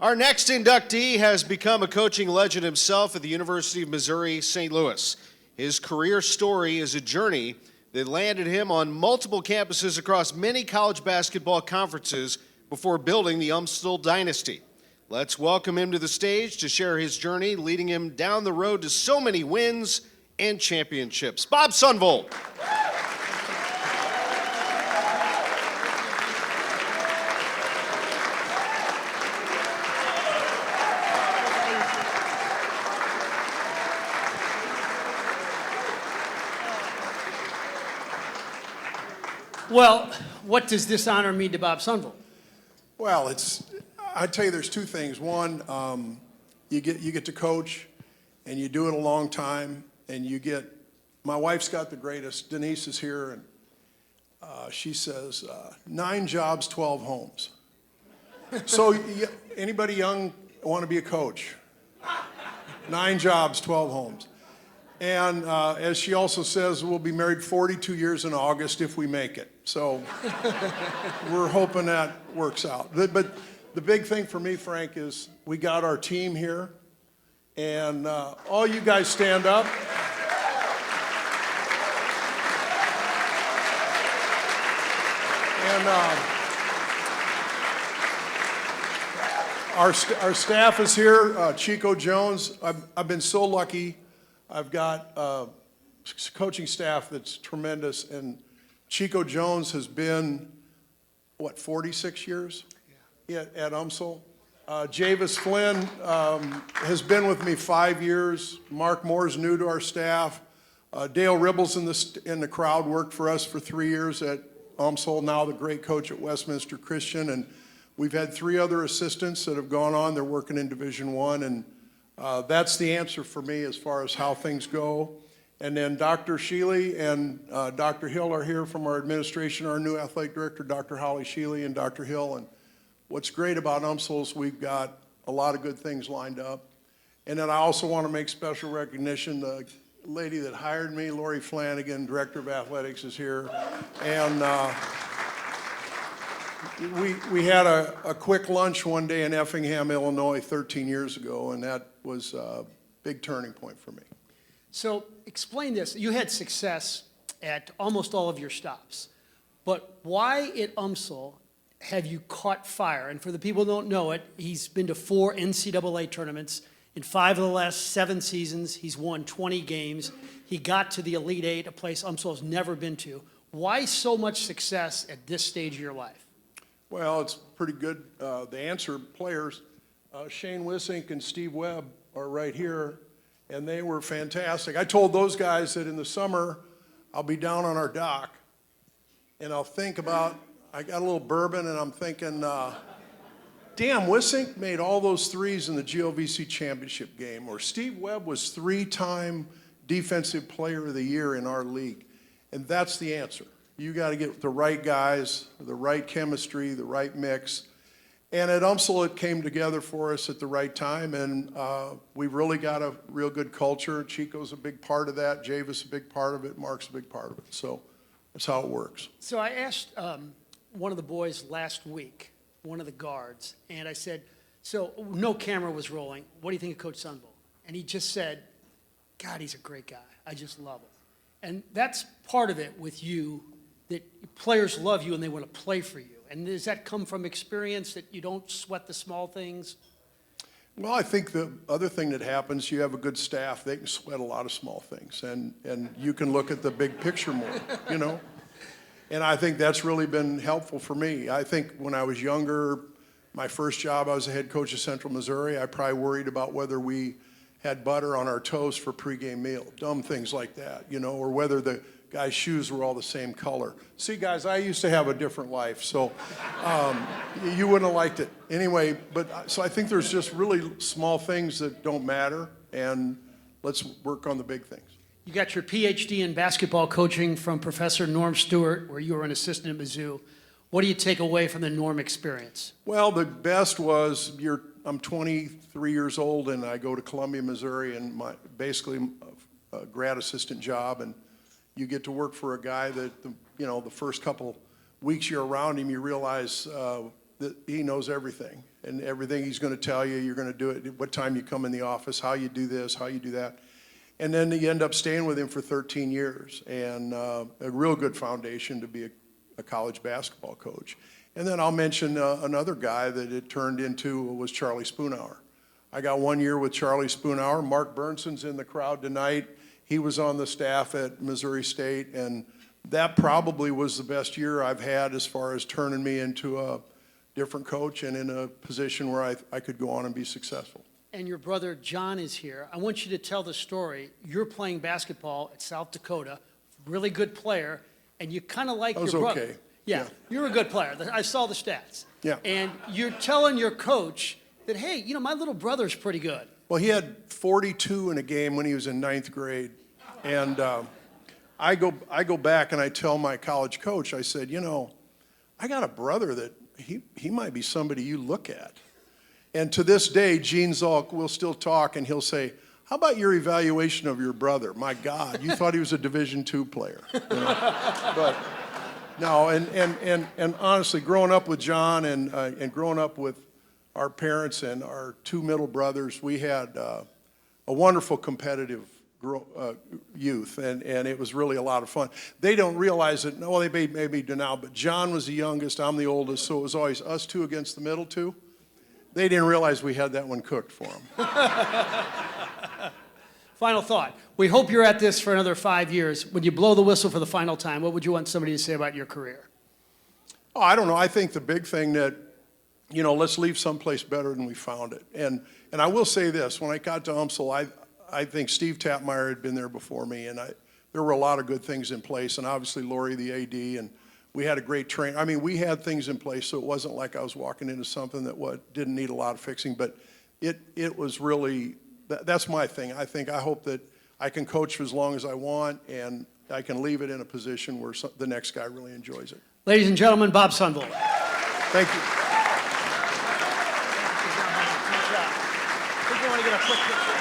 Our next inductee has become a coaching legend himself at the University of Missouri, St. Louis. His career story is a journey that landed him on multiple campuses across many college basketball conferences before building the Sundvold dynasty. Let's welcome him to the stage to share his journey, leading him down the road to so many wins and championships. Bob Sundvold. Well, what does this honor mean to Bob Sundvold? Well, I'd tell you there's two things. One, you get to coach, and you do it a long time, and my wife's got the greatest. Denise is here, and she says, 9 jobs, 12 homes. So anybody young want to be a coach? 9 jobs, 12 homes. And as she also says, we'll be married 42 years in August if we make it. So we're hoping that works out. But the big thing for me, Frank, is we got our team here. And all you guys stand up. And our staff is here. Chico Jones, I've been so lucky. I've got a coaching staff that's tremendous, and Chico Jones has been, 46 years at UMSL. Javis Flynn has been with me 5 years. Mark Moore's new to our staff. Dale Ribbles in the crowd worked for us for 3 years at UMSL, now the great coach at Westminster Christian. And we've had 3 other assistants that have gone on. They're working in Division I, and that's the answer for me as far as how things go. And then Dr. Sheely and Dr. Hill are here from our administration, our new athletic director, Dr. Holly Sheely and Dr. Hill. And what's great about UMSL is we've got a lot of good things lined up. And then I also want to make special recognition. The lady that hired me, Lori Flanagan, Director of Athletics, is here. And we had a quick lunch one day in Effingham, Illinois 13 years ago, and that was a big turning point for me. So explain this. You had success at almost all of your stops, but why at UMSL have you caught fire? And for the people who don't know it, he's been to 4 NCAA tournaments. In 5 of the last 7 seasons, he's won 20 games. He got to the Elite 8, a place UMSL has never been to. Why so much success at this stage of your life? Well, it's pretty good. The answer, players, Shane Wissink and Steve Webb are right here, and they were fantastic. I told those guys that in the summer, I'll be down on our dock, and I'll think about, I got a little bourbon, and I'm thinking, damn, Wissink made all those threes in the GOVC championship game, or Steve Webb was 3-time defensive player of the year in our league, and that's the answer. You got to get the right guys, the right chemistry, the right mix. And at UMSL, it came together for us at the right time, and we've really got a real good culture. Chico's a big part of that. Javis is a big part of it. Mark's a big part of it. So that's how it works. So I asked one of the boys last week, one of the guards, and I said, so no camera was rolling. What do you think of Coach Sundvold? And he just said, God, he's a great guy. I just love him. And that's part of it with you, that players love you and they want to play for you. And does that come from experience, that you don't sweat the small things? Well, I think the other thing that happens, you have a good staff, they can sweat a lot of small things, and you can look at the big picture more, you know? And I think that's really been helpful for me. I think when I was younger, my first job, I was the head coach of Central Missouri. I probably worried about whether we had butter on our toast for pregame meal, dumb things like that, you know, or whether the guys' shoes were all the same color. See, guys, I used to have a different life, so you wouldn't have liked it. Anyway, so I think there's just really small things that don't matter, and let's work on the big things. You got your PhD in basketball coaching from Professor Norm Stewart, where you were an assistant at Mizzou. What do you take away from the Norm experience? Well, the best was I'm 23 years old, and I go to Columbia, Missouri, and basically a grad assistant job, and you get to work for a guy that, the first couple weeks you're around him, you realize he knows everything, and everything he's going to tell you, you're going to do it, what time you come in the office, how you do this, how you do that. And then you end up staying with him for 13 years, and a real good foundation to be a college basketball coach. And then I'll mention another guy that it turned into was Charlie Spoonhour. I got 1 year with Charlie Spoonhour. Mark Bernson's in the crowd tonight. He was on the staff at Missouri State, and that probably was the best year I've had as far as turning me into a different coach and in a position where I could go on and be successful. And your brother John is here. I want you to tell the story. You're playing basketball at South Dakota, really good player, and you kind of like your brother. Okay. Yeah, you're a good player. I saw the stats. Yeah. And you're telling your coach that, hey, you know, my little brother's pretty good. Well, he had 42 in a game when he was in 9th grade. And I go back and I tell my college coach, I said, you know, I got a brother that he might be somebody you look at. And to this day, Gene Zalk will still talk, and he'll say, how about your evaluation of your brother? My God, you thought he was a Division II player. You know? But no, and honestly, growing up with John and growing up with our parents and our 2 middle brothers, we had a wonderful competitive youth, and it was really a lot of fun. They don't realize it, well, they maybe do now, but John was the youngest, I'm the oldest, so it was always us 2 against the middle 2. They didn't realize we had that one cooked for them. Final thought. We hope you're at this for another 5 years. When you blow the whistle for the final time, what would you want somebody to say about your career? Oh, I don't know. I think the big thing that, you know, let's leave someplace better than we found it. And I will say this, when I got to UMSL, I think Steve Tapmeyer had been there before me, and there were a lot of good things in place, and obviously Lori, the AD, and we had a great train. I mean, we had things in place, so it wasn't like I was walking into something that didn't need a lot of fixing, but it was really, that's my thing. I hope that I can coach for as long as I want, and I can leave it in a position where the next guy really enjoys it. Ladies and gentlemen, Bob Sundvold. Thank you. I think you want to get a quick picture.